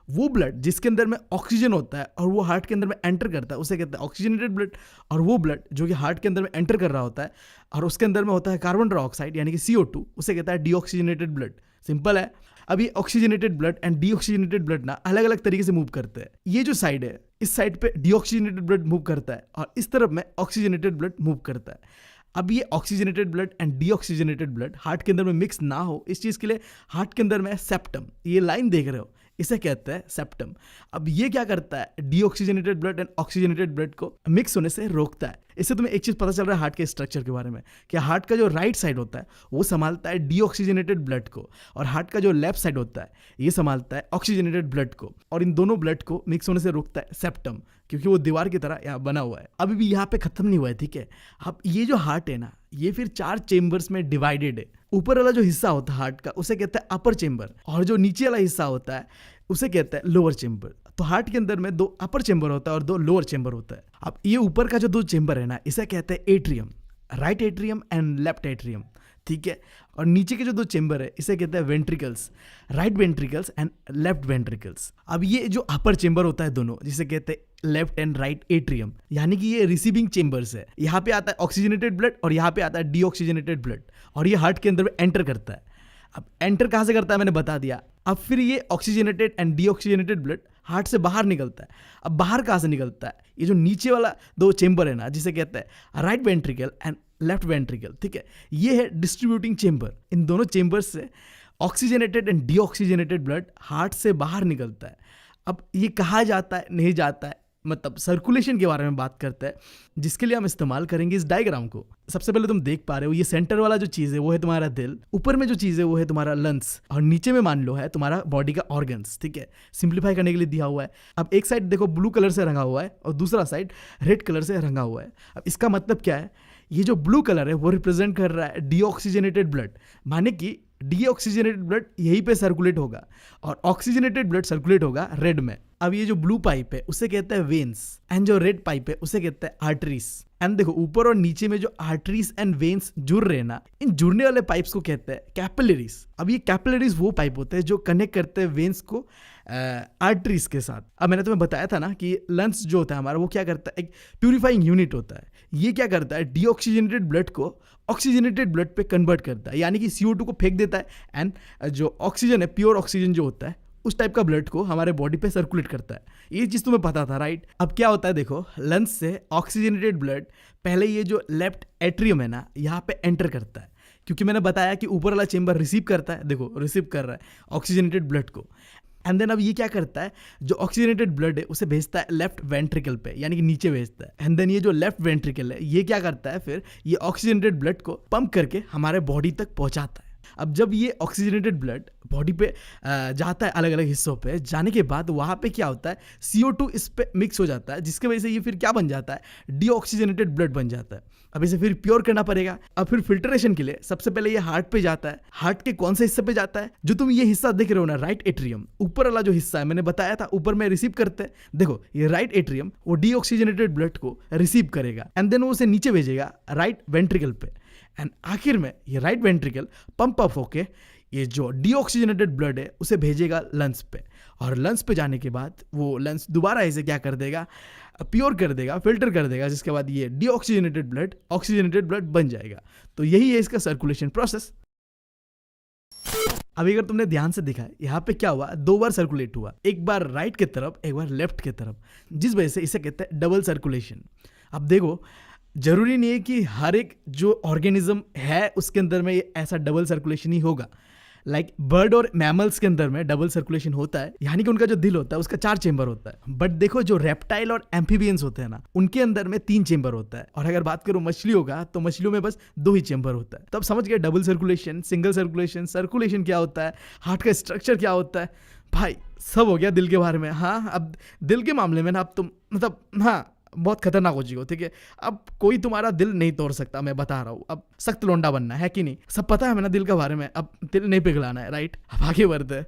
वो ब्लड जिसके अंदर में ऑक्सीजन होता है और वो हार्ट के अंदर में एंटर करता है उसे कहते हैं ऑक्सीजनेटेड ब्लड। और वो ब्लड जो कि हार्ट के अंदर में एंटर कर रहा होता है और उसके अंदर में होता है कार्बन डाइऑक्साइड यानी कि CO2, उसे कहता है डीऑक्सीजनेटेड ब्लड। सिंपल है। अब ये oxygenated blood and deoxygenated blood ना अलग अलग तरीके से मूव करते हैं। ये जो साइड है इस साइड पे डीऑक्सीजनेटेड ब्लड मूव करता है और इस तरफ में ऑक्सीजनेटेड ब्लड मूव करता है। अब ये oxygenated blood and deoxygenated blood heart के अंदर में मिक्स ना हो, इस चीज़ के लिए हार्ट के अंदर में सेप्टम, ये लाइन देख रहे हो, इसे कहते हैं सेप्टम। अब ये क्या करता है, deoxygenated blood and oxygenated blood को मिक्स होने से रोकता है। इससे तुम्हें एक चीज़ पता चल रहा है हार्ट के स्ट्रक्चर के बारे में कि हार्ट का जो राइट साइड होता है वो संभालता है डीऑक्सीजनेटेड ब्लड को और हार्ट का जो लेफ्ट साइड होता है ये संभालता है ऑक्सीजनेटेड ब्लड को। और इन दोनों ब्लड को मिक्स होने से रोकता है सेप्टम, क्योंकि वो दीवार की तरह यहाँ बना हुआ है। अभी भी यहाँ पे खत्म नहीं हुआ है, ठीक है। अब ये जो हार्ट है ना ये फिर 4 चेम्बर्स में डिवाइडेड है। ऊपर वाला जो हिस्सा होता है हार्ट का उसे कहते हैं अपर चेम्बर और जो नीचे वाला हिस्सा होता है उसे कहते हैं लोअर चेम्बर। तो हार्ट के अंदर में 2 अपर चेम्बर होता है और 2 लोअर चेम्बर होता है। अब ये ऊपर का जो 2 चेम्बर है ना इसे कहते हैं atrium, right atrium and left atrium, ठीक है। और नीचे के जो 2 चेम्बर है इसे कहते हैं ventricles, right ventricles and left ventricles. अब ये जो अपर चेम्बर होता है दोनों जिसे कहते हैं लेफ्ट एंड राइट एट्रियम, यानी कि ये रिसीविंग चेम्बर्स है। यहाँ पे आता है ऑक्सीजनेटेड ब्लड और यहाँ पे आता है डीऑक्सीजनेटेड ब्लड और ये हार्ट के अंदर में एंटर करता है। अब एंटर कहाँ से करता है मैंने बता दिया। अब फिर ये oxygenated and deoxygenated blood heart से बाहर निकलता है। अब बाहर कहाँ से निकलता है, ये जो नीचे वाला 2 चेम्बर है ना जिसे कहते हैं right ventricle and left ventricle, ठीक है, ये है डिस्ट्रीब्यूटिंग चेम्बर। इन दोनों चेम्बर्स से oxygenated and deoxygenated blood heart से बाहर निकलता है। अब ये कहाँ जाता है नहीं जाता है, मतलब सर्कुलेशन के बारे में बात करते हैं, जिसके लिए हम इस्तेमाल करेंगे इस डायग्राम को। सबसे पहले तुम देख पा रहे हो ये सेंटर वाला जो चीज़ है वो है तुम्हारा दिल, ऊपर में जो चीज़ है वो है तुम्हारा लंग्स और नीचे में मान लो है तुम्हारा बॉडी का ऑर्गन्स, ठीक है। सिंप्लीफाई करने के लिए दिया हुआ है। अब एक साइड देखो ब्लू कलर से रंगा हुआ है और दूसरा साइड रेड कलर से रंगा हुआ है। अब इसका मतलब क्या है, ये जो ब्लू कलर है वो रिप्रेजेंट कर रहा है डीऑक्सीजनेटेड ब्लड, माने कि डीऑक्सीजनेटेड ब्लड यहीं पे सर्कुलेट होगा और ऑक्सीजनेटेड ब्लड सर्कुलेट होगा रेड में। अब ये जो ब्लू पाइप है उसे कहते हैं वेन्स, एंड जो रेड पाइप है उसे कहते हैं आर्टरीज। एंड देखो ऊपर और नीचे में जो आर्टरीज एंड वेन्स जुड़ रहे हैं ना, इन जुड़ने वाले पाइप्स को कहते हैं कैपिलरीज। अब ये कैपिलरीज वो पाइप होते हैं जो कनेक्ट करते हैं वेन्स को आर्टरीज के साथ। अब मैंने तुम्हें बताया था ना कि लंग्स जो होता है हमारा वो क्या करता है, एक प्यूरिफाइंग यूनिट होता है। ये क्या करता है, डीऑक्सीजनेटेड ब्लड को ऑक्सीजनेटेड ब्लड पे कन्वर्ट करता है, यानी कि CO2 को फेंक देता है एंड जो ऑक्सीजन है, प्योर ऑक्सीजन जो होता है उस टाइप का ब्लड को हमारे बॉडी पे सर्कुलेट करता है। ये चीज़ तुम्हें पता था राइट। अब क्या होता है देखो, लंग्स से ऑक्सीजनेटेड ब्लड पहले ये जो लेफ्ट एट्रियम है ना यहाँ पे एंटर करता है, क्योंकि मैंने बताया कि ऊपर वाला चेंबर रिसीव करता है, देखो रिसीव कर रहा है ऑक्सीजनेटेड ब्लड को। एंड देन अब ये क्या करता है, जो ऑक्सीजनेटेड ब्लड है उसे भेजता है लेफ्ट वेंट्रिकल पे, यानी कि नीचे भेजता है। एंड देन ये जो लेफ्ट वेंट्रिकल है ये क्या करता है, फिर ये ऑक्सीजनेटेड ब्लड को पंप करके हमारे बॉडी तक पहुंचाता है। अब जब ये ऑक्सीजनेटेड ब्लड बॉडी पे जाता है अलग अलग हिस्सों पे, जाने के बाद वहाँ पे क्या होता है, CO2 इस पे मिक्स हो जाता है, जिसके वजह से ये फिर क्या बन जाता है, डीऑक्सीजनेटेड ब्लड बन जाता है। अब इसे फिर प्योर करना पड़ेगा। अब फिर फिल्ट्रेशन के लिए सबसे पहले ये हार्ट पे जाता है। हार्ट के कौन से हिस्से पे जाता है, जो तुम ये हिस्सा देख रहे हो ना, राइट एट्रियम, ऊपर वाला जो हिस्सा है मैंने बताया था ऊपर में रिसीव करते हैं। देखो ये राइट एट्रियम वो डीऑक्सीजनेटेड ब्लड को रिसीव करेगा एंड देन वो उसे नीचे भेजेगा राइट वेंट्रिकल पे। एंड आखिर में ये राइट वेंट्रिकल पंप अप होके ये जो डीऑक्सीजनेटेड ब्लड है उसे भेजेगा लंग्स पे, और लंग्स पे जाने के बाद वो लंग्स दोबारा इसे क्या कर देगा, प्योर कर देगा, फिल्टर कर देगा, जिसके बाद ये डीऑक्सीजनेटेड ब्लड ऑक्सीजनेटेड ब्लड बन जाएगा। तो यही है इसका सर्कुलेशन प्रोसेस। अभी अगर तुमने ध्यान से देखा यहाँ पे क्या हुआ, 2 बार सर्कुलेट हुआ, एक बार राइट की तरफ एक बार लेफ्ट की तरफ, जिस वजह से इसे कहते हैं डबल सर्कुलेशन। अब देखो जरूरी नहीं है कि हर एक जो ऑर्गेनिज्म है उसके अंदर में ऐसा डबल सर्कुलेशन ही होगा। लाइक बर्ड और मैमल्स के अंदर में डबल सर्कुलेशन होता है, यानी कि उनका जो दिल होता है उसका 4 चेंबर होता है। बट देखो जो रेप्टाइल और एम्फीबियंस होते हैं ना, उनके अंदर में 3 चेंबर होता है। और अगर बात करूं मछलियों का, तो मछलियों में बस 2 ही चेंबर होता है। तब समझ गए double circulation, single circulation, circulation क्या होता है, हार्ट का स्ट्रक्चर क्या होता है। भाई सब हो गया दिल के बारे में। हाँ अब दिल के मामले में ना अब तुम मतलब हाँ बहुत खतरनाक हो चुके हो, ठीक है। अब कोई तुम्हारा दिल नहीं तोड़ सकता, मैं बता रहा हूँ। अब सख्त लोंडा बनना है कि नहीं, सब पता है मैंने दिल के बारे में। अब दिल नहीं पिघलाना है, राइट। अब आगे बढ़ते हैं।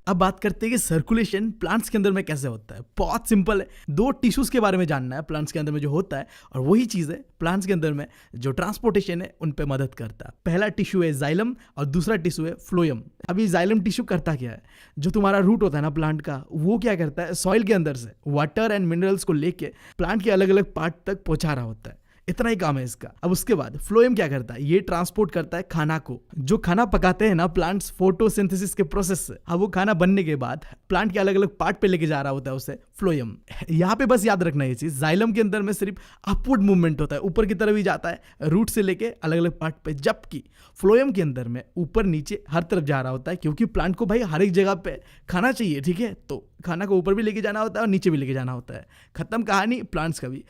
अब बात करते हैं कि सर्कुलेशन प्लांट्स के अंदर में कैसे होता है। बहुत सिंपल है, 2 टिश्यूज के बारे में जानना है प्लांट्स के अंदर में जो होता है, और वही चीज़ है प्लांट्स के अंदर में जो ट्रांसपोर्टेशन है उन पे मदद करता है। पहला टिश्यू है जाइलम और दूसरा टिश्यू है फ्लोएम। अभी जाइलम टिश्यू करता क्या है, जो तुम्हारा रूट होता है ना प्लांट का, वो क्या करता है, सॉइल के अंदर से वाटर एंड मिनरल्स को लेके प्लांट के अलग अलग पार्ट तक पहुंचा रहा होता है। इतना ही काम है इसका। अब उसके बाद फ्लोएम क्या करता है, ये ट्रांसपोर्ट करता है खाना को। जो खाना पकाते हैं ना प्लांट्स फोटोसिंथेसिस के प्रोसेस से, अब वो खाना बनने के बाद प्लांट के अलग अलग पार्ट पे लेके जा रहा होता है उसे फ्लोएम। यहाँ पे बस याद रखना ये चीज, जाइलम के अंदर में सिर्फ अपवर्ड मूवमेंट होता है, ऊपर की तरफ ही जाता है रूट से लेके अलग अलग पार्ट पे, जबकि फ्लोएम के अंदर में ऊपर नीचे हर तरफ जा रहा होता है, क्योंकि प्लांट को भाई हर एक जगह पे खाना चाहिए, ठीक है। तो खाना को ऊपर भी लेके जाना होता है और नीचे भी लेके जाना होता है। खत्म कहानी प्लांट्स का भी।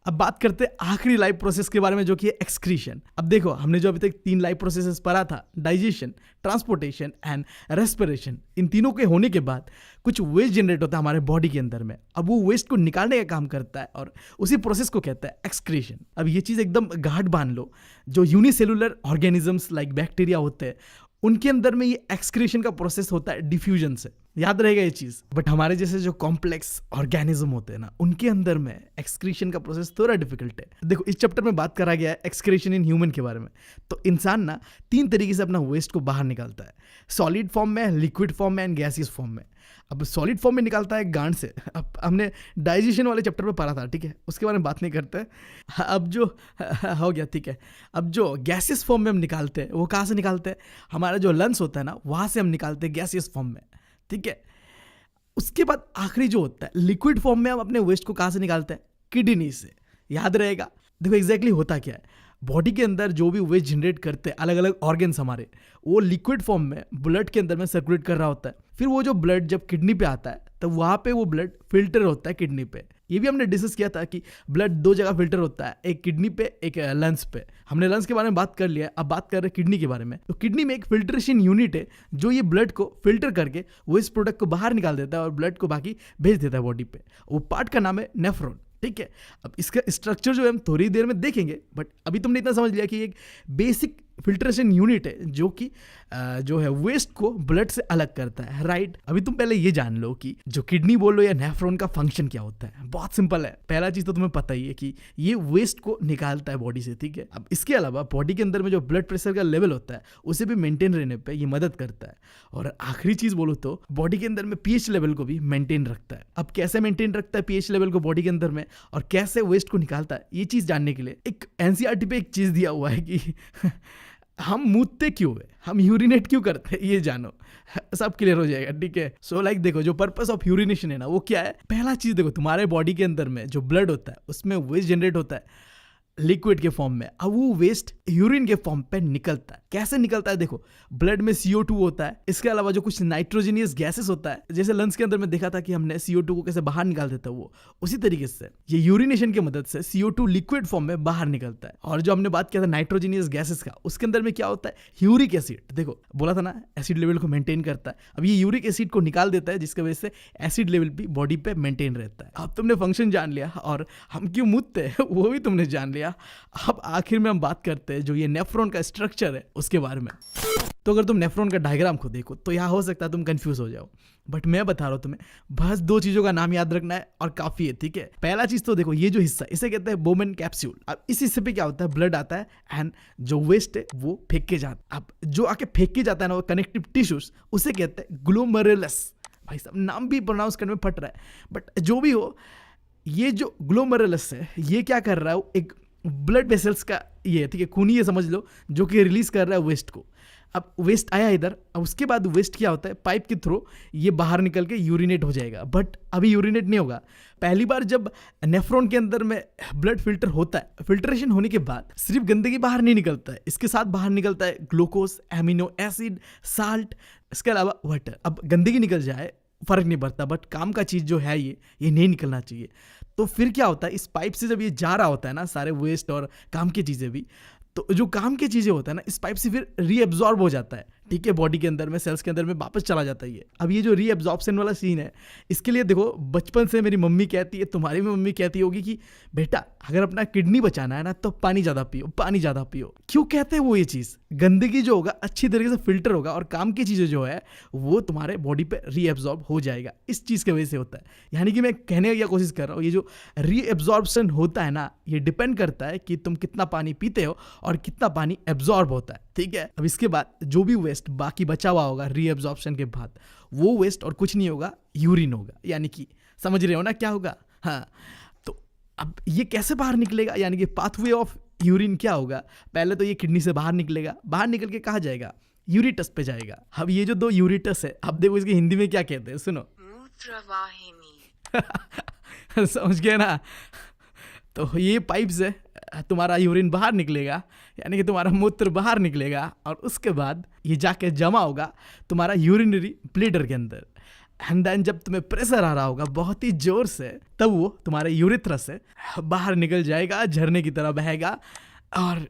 अब बात करते हैं आखिरी लाइफ प्रोसेस के बारे में, जो कि है एक्सक्रीशन। अब देखो हमने जो अभी तक 3 लाइफ प्रोसेसेस पढ़ा था, डाइजेशन, ट्रांसपोर्टेशन एंड रेस्पिरेशन, इन तीनों के होने के बाद कुछ वेस्ट जनरेट होता है हमारे बॉडी के अंदर में। अब वो वेस्ट को निकालने का काम करता है और उसी प्रोसेस को कहता है एक्सक्रीशन। अब ये चीज़ एकदम गाढ़ बांध लो, जो यूनिसेलुलर ऑर्गेनिजम्स लाइक बैक्टीरिया होते हैं उनके अंदर में ये एक्सक्रीशन का प्रोसेस होता है डिफ्यूजन से, याद रहेगा ये चीज। बट हमारे जैसे जो कॉम्प्लेक्स ऑर्गेनिज्म होते हैं ना, उनके अंदर में एक्सक्रीशन का प्रोसेस थोड़ा डिफिकल्ट है। देखो इस चैप्टर में बात करा गया है एक्सक्रीशन इन ह्यूमन के बारे में। तो इंसान ना 3 तरीके से अपना वेस्ट को बाहर निकालता है, सॉलिड फॉर्म में, लिक्विड फॉर्म में एंड गैसियस फॉर्म में। अब सॉलिड फॉर्म में निकालता है गांड से। अब हमने डाइजेशन वाले चैप्टर में पढ़ा था, ठीक है, उसके बारे में बात नहीं करते। अब जो हो गया, ठीक है। अब जो गैसियस फॉर्म में हम निकालते हैं वो कहाँ से निकालते हैं, हमारा जो लंग्स होता है ना वहाँ से हम निकालते हैं गैसियस फॉर्म में, ठीक है। उसके बाद आखिरी जो होता है लिक्विड फॉर्म में हम अपने वेस्ट को कहाँ से निकालते हैं, किडनी से, याद रहेगा। देखो एग्जैक्टली होता क्या है, बॉडी के अंदर जो भी वेस्ट जनरेट करते हैं अलग अलग ऑर्गन्स हमारे, वो लिक्विड फॉर्म में ब्लड के अंदर में सर्कुलेट कर रहा होता है। फिर वो जो ब्लड जब किडनी पे आता है तो वहाँ पे वो ब्लड फिल्टर होता है किडनी पे। ये भी हमने डिस्कस किया था कि ब्लड 2 जगह फिल्टर होता है, एक किडनी पे एक लंग्स पे। हमने लंग्स के बारे में बात कर लिया, अब बात कर रहे हैं किडनी के बारे में। तो किडनी में एक फिल्ट्रेशन यूनिट है जो ये ब्लड को फिल्टर करके वो इस प्रोडक्ट को बाहर निकाल देता है और ब्लड को बाकी भेज देता है बॉडी पे। वो पार्ट का नाम है नेफ्रॉन, ठीक है। अब इसका स्ट्रक्चर जो है हम थोड़ी देर में देखेंगे, बट अभी तुमने इतना समझ लिया कि एक बेसिक फिल्ट्रेशन यूनिट है जो कि जो है वेस्ट को ब्लड से अलग करता है, राइट। अभी तुम पहले ये जान लो कि जो किडनी बोलो या नेफ्रॉन का फंक्शन क्या होता है। बहुत सिंपल है, पहला चीज तो तुम्हें पता ही है कि ये वेस्ट को निकालता है बॉडी से, ठीक है। अब इसके अलावा बॉडी के अंदर में जो ब्लड प्रेशर का लेवल होता है उसे भी मेंटेन रहने पे ये मदद करता है। और आखिरी चीज बोलो तो बॉडी के अंदर में पीएच लेवल को भी मेंटेन रखता है। अब कैसे मेंटेन रखता है पीएच लेवल को बॉडी के अंदर में और कैसे वेस्ट को निकालता है, ये चीज जानने के लिए एक एनसीईआरटी पे एक चीज दिया हुआ है कि हम मूतते क्यों है, हम यूरिनेट क्यों करते हैं, ये जानो, सब क्लियर हो जाएगा, ठीक है। सो लाइक देखो, जो पर्पस ऑफ यूरिनेशन है ना वो क्या है। पहला चीज देखो, तुम्हारे बॉडी के अंदर में जो ब्लड होता है उसमें वेस्ट जनरेट होता है लिक्विड के फॉर्म में। अब वो वेस्ट यूरिन के फॉर्म पे निकलता है। कैसे निकलता है देखो, ब्लड में CO2 होता है, इसके अलावा जो कुछ नाइट्रोजनियस गैसेस होता है, जैसे लंग्स के अंदर में देखा था कि हमने CO2 को कैसे बाहर निकाल देता है, वो उसी तरीके से ये यूरिनेशन की मदद से CO2 लिक्विड फॉर्म में बाहर निकलता है। और जो हमने बात किया था नाइट्रोजनियस गैसेस का, उसके अंदर में क्या होता है, यूरिक एसिड। देखो बोला था ना एसिड लेवल को मेंटेन करता है। अब ये यूरिक एसिड को निकाल देता है जिसकी वजह से एसिड लेवल भी बॉडी पे मेंटेन रहता है। अब तुमने फंक्शन जान लिया और हम क्यों मूतते हैं वो भी तुमने जान लिया। अब आखिर में हम बात करते हैं जो ये नेफ्रॉन का स्ट्रक्चर है उसके बारे में। तो अगर तुम नेफ्रॉन का डायग्राम को देखो तो यहाँ हो सकता है तुम कंफ्यूज हो जाओ, बट मैं बता रहा हूँ तुम्हें, बस 2 चीजों का नाम याद रखना है और काफी है, ठीक है। पहला चीज तो देखो, ये जो हिस्सा इसे कहते हैं बोमेन कैप्सूल। अब इस हिस्से पे क्या होता है, ब्लड आता है एंड जो वेस्ट है वो फेंक के जाता है। अब जो आके फेंक के जाता है ना वो कनेक्टिव टिश्यूज, उसे कहते हैं ग्लोमेरुलस। भाई साहब नाम भी प्रोनाउंस करने में फट रहा है, बट जो भी हो, ये जो ग्लोमेरुलस है ये क्या कर रहा है, एक ब्लड वेसल्स का ये, ठीक है, खूनी ये समझ लो, जो कि रिलीज कर रहा है वेस्ट को। अब वेस्ट आया इधर, अब उसके बाद वेस्ट क्या होता है, पाइप के थ्रू ये बाहर निकल के यूरिनेट हो जाएगा। बट अभी यूरिनेट नहीं होगा। पहली बार जब नेफ्रॉन के अंदर में ब्लड फिल्टर होता है, फिल्ट्रेशन होने के बाद सिर्फ गंदगी बाहर नहीं निकलता है, इसके साथ बाहर निकलता है ग्लूकोज, एमिनो एसिड, साल्ट, इसके अलावा वाटर। अब गंदगी निकल जाए फर्क नहीं पड़ता, बट काम का चीज जो है ये नहीं निकलना चाहिए। तो फिर क्या होता है, इस पाइप से जब ये जा रहा होता है ना सारे वेस्ट और काम की चीजें भी, तो जो काम की चीजें होता है ना इस पाइप से फिर रीएब्जॉर्ब हो जाता है, ठीक है, बॉडी के अंदर में, सेल्स के अंदर में वापस चला जाता है ये। अब ये जो रीएब्जॉर्प्शन वाला सीन है, इसके लिए देखो बचपन से मेरी मम्मी कहती है, तुम्हारी भी मम्मी कहती होगी कि बेटा अगर अपना किडनी बचाना है ना तो पानी ज़्यादा पियो, पानी ज़्यादा पियो। क्यों कहते हैं वो ये चीज़, गंदगी जो होगा अच्छी तरीके से फिल्टर होगा और काम की चीज़ें जो है वो तुम्हारे बॉडी पे रीएब्जॉर्ब हो जाएगा, इस चीज़ की वजह से होता है। यानी कि मैं कहने की कोशिश कर रहा हूँ, ये जो रीएब्जॉर्प्शन होता है ना ये डिपेंड करता है कि तुम कितना पानी पीते हो और कितना पानी एब्जॉर्ब होता है, ठीक है। अब इसके बाद जो भी वेस्ट बाकी बचा हुआ होगा रीएब्जॉर्प्शन के बाद, वो वेस्ट और कुछ नहीं होगा, यूरिन होगा। यानी कि समझ रहे हो ना क्या होगा। हाँ, तो अब ये कैसे बाहर निकलेगा, यानी कि पाथवे ऑफ यूरिन क्या होगा, पहले तो ये किडनी से बाहर निकलेगा, बाहर निकल के कहाँ जाएगा, यूरिटस पे जाएगा। अब ये जो 2 यूरिटस है, अब देखो इसकी हिंदी में क्या कहते हैं, सुनो, मूत्रवाहिनी। समझ गए ना। तो ये पाइप से तुम्हारा यूरिन बाहर निकलेगा, यानी कि तुम्हारा मूत्र बाहर निकलेगा, और उसके बाद ये जाके जमा होगा तुम्हारा यूरिनरी ब्लैडर के अंदर। एंड देन जब तुम्हें प्रेशर आ रहा होगा बहुत ही जोर से, तब वो तुम्हारे यूरिथ्रा से बाहर निकल जाएगा, झरने की तरह बहेगा, और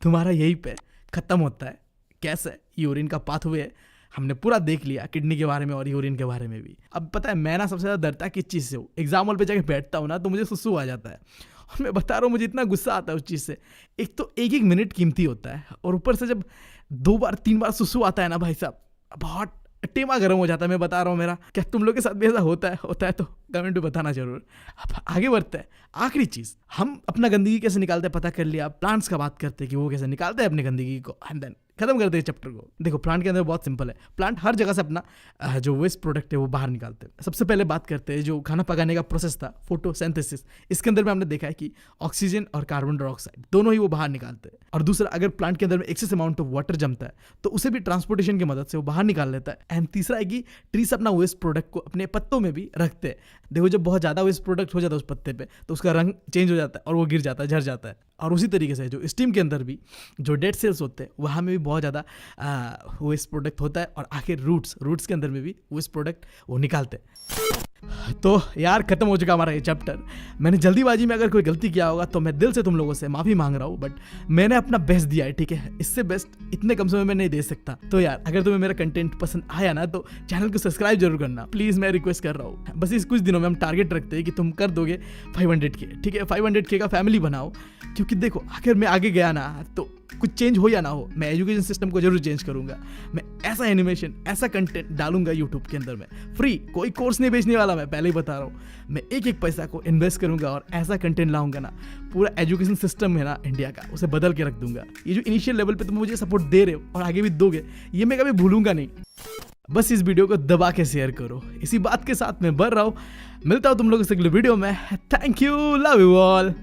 तुम्हारा यहीं पे ख़त्म होता है। कैसे, यूरिन का पाथवे हमने पूरा देख लिया, किडनी के बारे में और यूरिन के बारे में भी। अब पता है मैं ना सबसे ज़्यादा डरता किस चीज़ से हूँ, एग्जाम हॉल पे जाके बैठता हूँ ना तो मुझे सुसु आ जाता है, और मैं बता रहा हूँ मुझे इतना गुस्सा आता है उस चीज़ से। एक तो 1-1 मिनट कीमती होता है, और ऊपर से जब 2 बार 3 बार सुसु आता है ना भाई साहब, बहुत टेमा गर्म हो जाता है। मैं बता रहा हूँ मेरा, क्या तुम लोग के साथ भी ऐसा होता है तो कमेंट में बताना जरूर। अब आगे बढ़ते हैं, आखिरी चीज़, हम अपना गंदगी कैसे निकालते हैं पता कर लिया, प्लांट्स का बात करते हैं कि वो कैसे निकालते हैं अपनी गंदगी को, एंड देन खत्म करते हैं चैप्टर को। देखो प्लांट के अंदर बहुत सिंपल है, प्लांट हर जगह से अपना जो वेस्ट प्रोडक्ट है वो बाहर निकालते हैं। सबसे पहले बात करते हैं जो खाना पकाने का प्रोसेस था, फोटोसिंथेसिस। इसके अंदर में हमने देखा है कि ऑक्सीजन और कार्बन डाइऑक्साइड दोनों ही वो बाहर निकालते हैं। और दूसरा, अगर प्लांट के अंदर में एक्सेस अमाउंट ऑफ वाटर जमता है तो उसे भी ट्रांसपोर्टेशन की मदद से वो बाहर निकाल लेता है। एंड तीसरा है कि ट्रीज अपना वेस्ट प्रोडक्ट को अपने पत्तों में भी रखते हैं। देखो जब बहुत ज़्यादा वेस्ट प्रोडक्ट हो जाता है उस पत्ते पे तो उसका रंग चेंज हो जाता है और वो गिर जाता है, झड़ जाता है। और उसी तरीके से जो स्टीम के अंदर भी जो डेड सेल्स होते हैं वहाँ में भी बहुत ज़्यादा वेस्ट प्रोडक्ट होता है, और आखिर रूट्स के अंदर में भी वेस्ट प्रोडक्ट वो निकालते हैं। तो यार खत्म हो चुका हमारा ये चैप्टर। मैंने जल्दीबाजी में अगर कोई गलती किया होगा तो मैं दिल से तुम लोगों से माफ़ी मांग रहा हूँ, बट मैंने अपना बेस्ट दिया है, ठीक है। इससे बेस्ट इतने कम समय में नहीं दे सकता। तो यार अगर तुम्हें मेरा कंटेंट पसंद आया ना तो चैनल को सब्सक्राइब जरूर करना प्लीज़, मैं रिक्वेस्ट कर रहा हूँ। बस इस कुछ दिनों में हम टारगेट रखते हैं कि तुम कर दोगे 500K, ठीक है। 500K का फैमिली बनाओ, क्योंकि देखो अगर मैं आगे गया ना तो कुछ चेंज हो या ना हो, मैं एजुकेशन सिस्टम को जरूर चेंज करूंगा। मैं ऐसा एनिमेशन, ऐसा कंटेंट डालूंगा यूट्यूब के अंदर में, फ्री, कोई कोर्स नहीं बेचने वाला, मैं पहले ही बता रहा हूँ। मैं एक एक पैसा को इन्वेस्ट करूंगा और ऐसा कंटेंट लाऊंगा ना, पूरा एजुकेशन सिस्टम है ना इंडिया का, उसे बदल के रख दूंगा। ये जो इनिशियल लेवल पे तुम मुझे सपोर्ट दे रहे हो और आगे भी दोगे, ये मैं कभी भूलूंगा नहीं। बस इस वीडियो को दबा के शेयर करो। इसी बात के साथ मैं बढ़ रहा हूँ, मिलता हूँ तुम लोगों से अगले वीडियो में। Thank you, love you all.